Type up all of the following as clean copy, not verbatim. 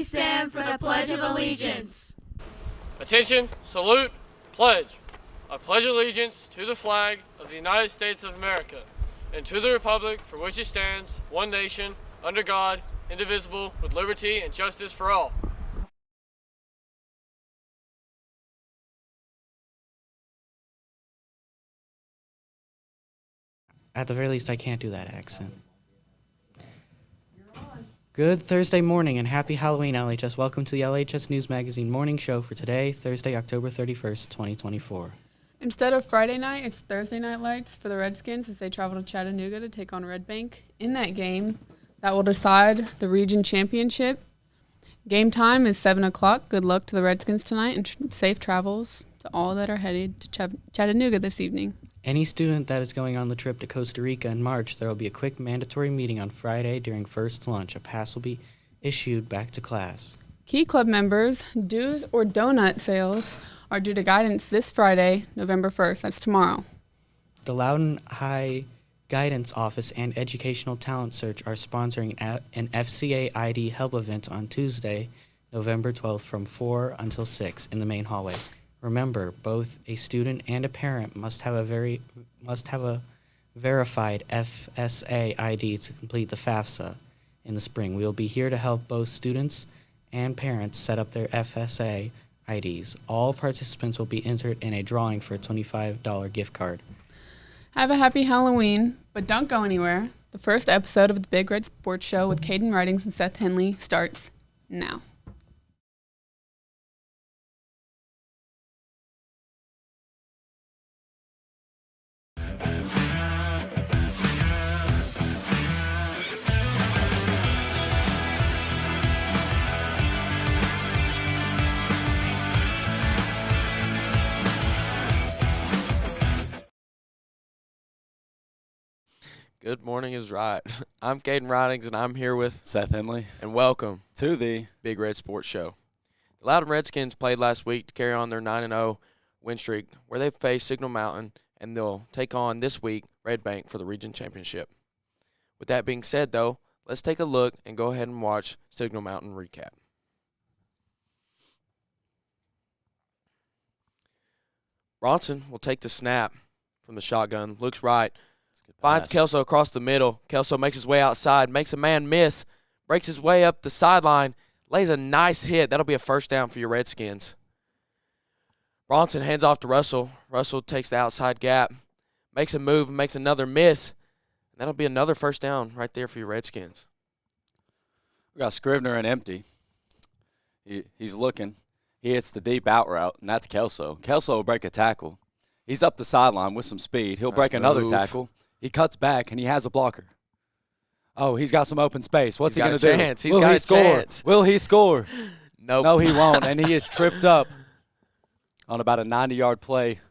stand for the Pledge of Allegiance. Attention, salute, pledge. I pledge allegiance to the flag of the United States of America and to the republic for which it stands, one nation, under God, indivisible, with liberty and justice for all. At the very least, I can't do that accent. Good Thursday morning and happy Halloween, LHS. Welcome to the LHS News Magazine morning show for today, Thursday, October 31st, 2024. Instead of Friday night, it's Thursday night lights for the Redskins as they travel to Chattanooga to take on Red Bank. In that game, that will decide the region championship. Game time is 7 o'clock. Good luck to the Redskins tonight and safe travels to all that are headed to Chattanooga this evening. Any student that is going on the trip to Costa Rica in March, there will be a quick mandatory meeting on Friday during first lunch. A pass will be issued back to class. Key club members, dues or donut sales are due to guidance this Friday, November 1st. That's tomorrow. The Loudon High Guidance Office and Educational Talent Search are sponsoring an FCA ID help event on Tuesday, November 12th from 4 until 6 in the main hallway. Remember, both a student and a parent must have a verified FSA ID to complete the FAFSA in the spring. We will be here to help both students and parents set up their FSA IDs. All participants will be entered in a drawing for a $25 gift card. Have a happy Halloween, but don't go anywhere. The first episode of the Big Red Sports Show with Caden Ridings and Seth Henley starts now. Good morning is right. I'm Caden Ridings, and I'm here with Seth Henley. And welcome to the Big Red Sports Show. The Loudon Redskins played last week to carry on their 9-0 win streak, where they faced Signal Mountain, and they'll take on this week Red Bank for the region championship. With that being said, though, let's take a look and go ahead and watch Signal Mountain recap. Bronson will take the snap from the shotgun, looks right, finds Kelso across the middle. Kelso makes his way outside, makes a man miss, breaks his way up the sideline, lays a nice hit. That'll be a first down for your Redskins. Bronson hands off to Russell. Russell takes the outside gap, makes a move, makes another miss. And that'll be another first down right there for your Redskins. We got Scrivener and empty. He's looking. He hits the deep out route, and that's Kelso. Kelso will break a tackle. He's up the sideline with some speed. He'll break another tackle. He cuts back, and he has a blocker. Oh, he's got some open space. What's he going to do? Will he score? Will he score? Nope. No, he won't, and he is tripped up on about a 90-yard play.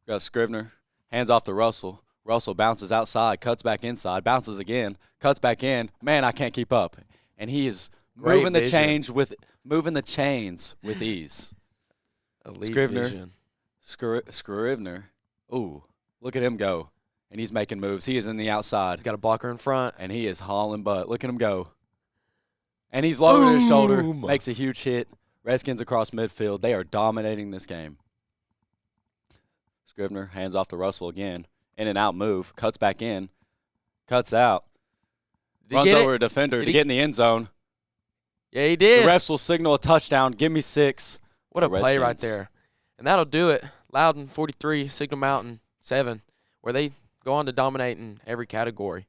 We got Scrivener. Hands off to Russell. Russell bounces outside, cuts back inside, bounces again, cuts back in. Man, I can't keep up. And he is moving the chains with ease. Elite Scrivener. vision. Scrivener. Ooh, look at him go. And he's making moves. He is in the outside. He's got a blocker in front. And he is hauling butt. Look at him go. And he's lowering his shoulder. Makes a huge hit. Redskins across midfield. They are dominating this game. Scrivener hands off to Russell again. In and out move. Cuts back in. Cuts out. Runs over a defender to get in the end zone. Yeah, he did. The refs will signal a touchdown. Give me 6. What a play right there. And that'll do it. Loudon 43, Signal Mountain 7, where they go on to dominate in every category.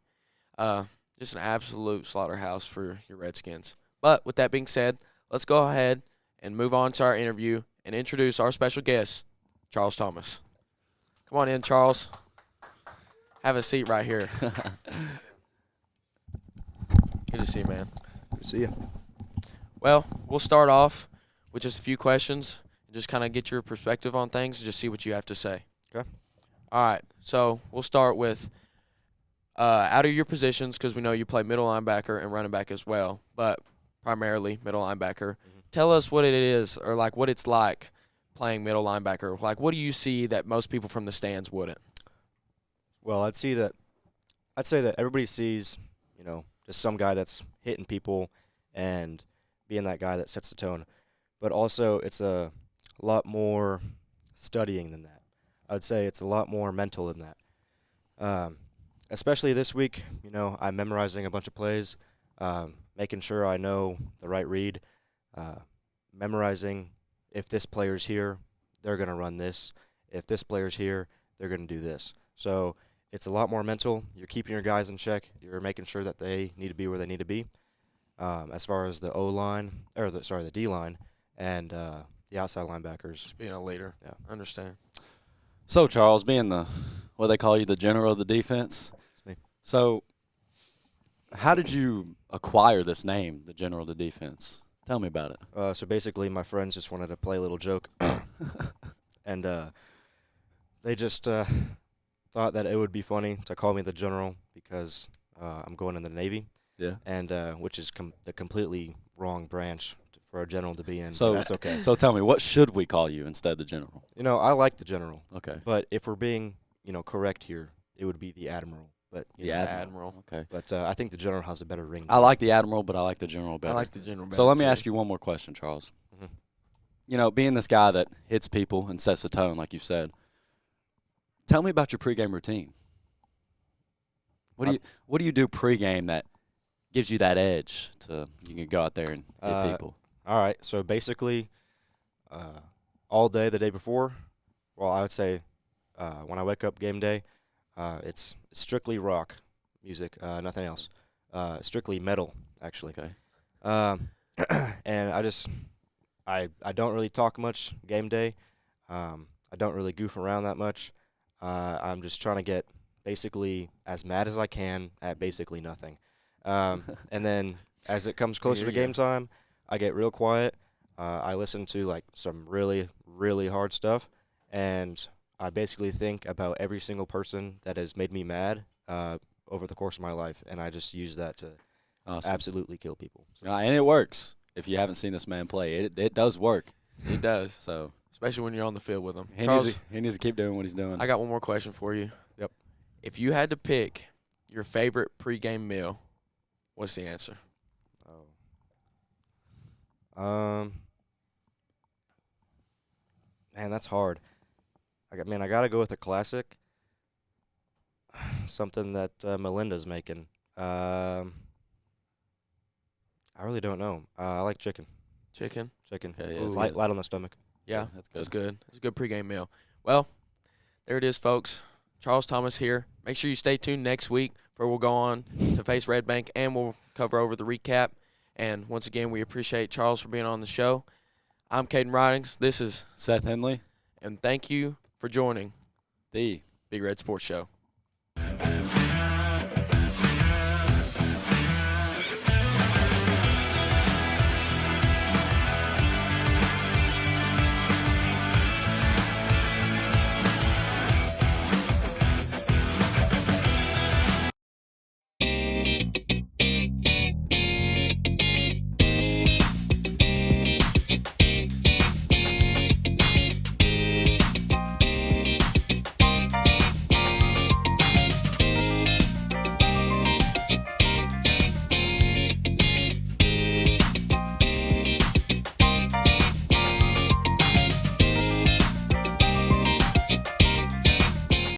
Just an absolute slaughterhouse for your Redskins. But with that being said, let's go ahead and move on to our interview and introduce our special guest, Charles Thomas. Come on in, Charles. Have a seat right here. Good to see you, man. Good to see you. Well, we'll start off with just a few questions and just kind of get your perspective on things and just see what you have to say. Okay. All right. So we'll start with out of your positions, because we know you play middle linebacker and running back as well, but primarily middle linebacker. Mm-hmm. Tell us what it is, or like what it's like playing middle linebacker. Like, what do you see that most people from the stands wouldn't? Well, I'd say that everybody sees, just some guy that's hitting people and being that guy that sets the tone. But also, it's a lot more studying than that. I'd say it's a lot more mental than that. Especially this week, I'm memorizing a bunch of plays, making sure I know the right read, memorizing if this player's here, they're going to run this. If this player's here, they're going to do this. So it's a lot more mental. You're keeping your guys in check. You're making sure that they need to be where they need to be. As far as the the D-line and the outside linebackers. Just being a leader. Yeah. I understand. So, Charles, being what they call you, the general of the defense. That's me. So, how did you acquire this name, the general of the defense? Tell me about it. So basically, my friends just wanted to play a little joke, and they just thought that it would be funny to call me the general because I'm going in the Navy. Yeah. And which is the completely wrong branch for a general to be in. So but that's okay. So tell me, what should we call you instead of the general? I like the general. Okay. But if we're being, correct here, it would be the admiral. But The Admiral. Okay. But I think the general has a better ring. I like the Admiral, but I like the general better. I like the general better. So let me too. ask you one more question, Charles. Mhm. Being this guy that hits people and sets the tone, like you said, tell me about your pregame routine. What do you do pregame that gives you that edge to you can go out there and hit people? All right. So basically, all day the day before, well, I would say when I wake up game day, it's strictly rock music, nothing else. Strictly metal, actually. Okay. And I don't really talk much game day. I don't really goof around that much. I'm just trying to get basically as mad as I can at basically nothing. And then as it comes closer to game time, I get real quiet. I listen to some really, really hard stuff, and I basically think about every single person that has made me mad over the course of my life, and I just use that to absolutely kill people. So. And it works. If you haven't seen this man play, it does work. He does. So Especially when you're on the field with him. he Charles, needs to keep doing what he's doing. I got one more question for you. Yep. If you had to pick your favorite pregame meal, what's the answer? Man, that's hard. I got to go with a classic. Something that Melinda's making. I really don't know. I like chicken. Chicken? Chicken. Okay, yeah, Ooh, that's light good. on the stomach. Yeah, that's good. that's good. That's a good pregame meal. Well, there it is, folks. Charles Thomas here. Make sure you stay tuned next week for we'll go on to face Red Bank, and we'll cover over the recap. And once again, we appreciate Charles for being on the show. I'm Caden Ridings. This is Seth Henley, and thank you for joining the Big Red Sports Show.